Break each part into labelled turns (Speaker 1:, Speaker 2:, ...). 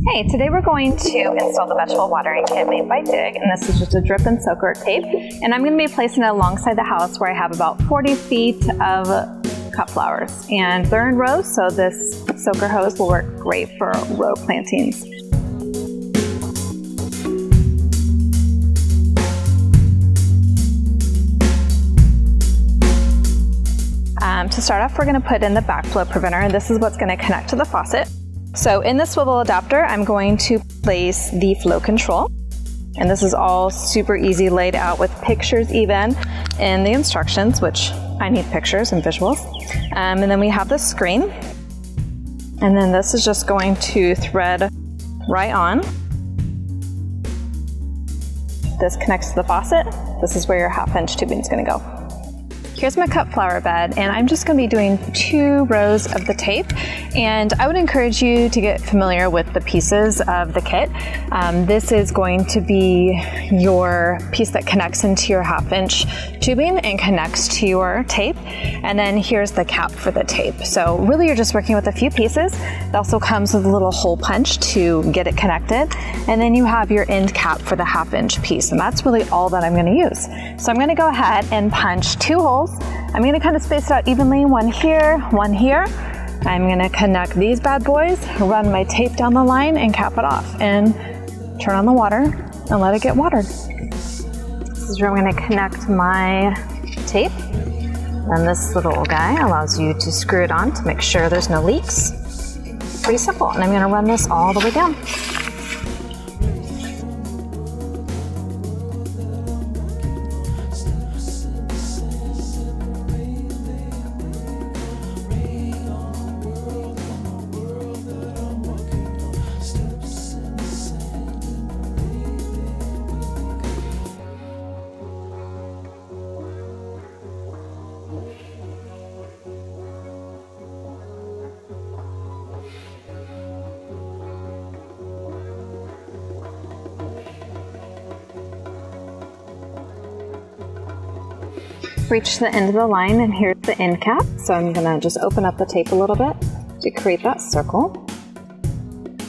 Speaker 1: Hey, today we're going to install the vegetable watering kit made by Dig, and this is just a drip and soaker tape. And I'm going to be placing it alongside the house where I have about 40 feet of cut flowers. And they're in rows, so this soaker hose will work great for row plantings. To start off, we're going to put in the Backflow Preventer, and this is what's going to connect to the faucet. So in the swivel adapter, I'm going to place the flow control. And this is all super easy, laid out with pictures even in the instructions, which I need pictures and visuals. And then we have the screen. And then this is just going to thread right on. This connects to the faucet. This is where your 1/2-inch tubing is going to go. Here's my cut flower bed, and I'm just going to be doing 2 rows of the tape. And I would encourage you to get familiar with the pieces of the kit. This is going to be your piece that connects into your 1/2-inch tubing and connects to your tape. And then here's the cap for the tape. So really you're just working with a few pieces. It also comes with a little hole punch to get it connected. And then you have your end cap for the 1/2-inch piece. And that's really all that I'm going to use. So I'm going to go ahead and punch 2 holes. I'm going to kind of space it out evenly, one here, one here. I'm going to connect these bad boys, run my tape down the line and cap it off, and turn on the water and let it get watered. This is where I'm going to connect my tape. And this little guy allows you to screw it on to make sure there's no leaks. Pretty simple. And I'm going to run this all the way down. Reach the end of the line, and here's the end cap. So I'm gonna just open up the tape a little bit to create that circle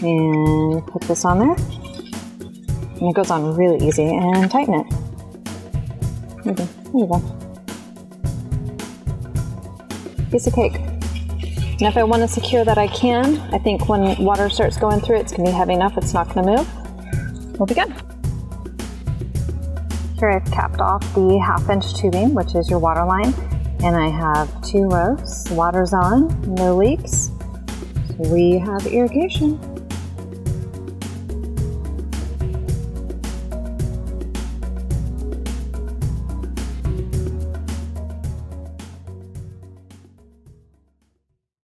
Speaker 1: and put this on there. And it goes on really easy, and tighten it. There you go. Piece of cake. And if I want to secure that, I can. I think when water starts going through, it's gonna be heavy enough, it's not gonna move. We'll be good. Here I've capped off the 1/2-inch tubing, which is your water line, and I have 2 rows. Water's on, no leaks. We have irrigation.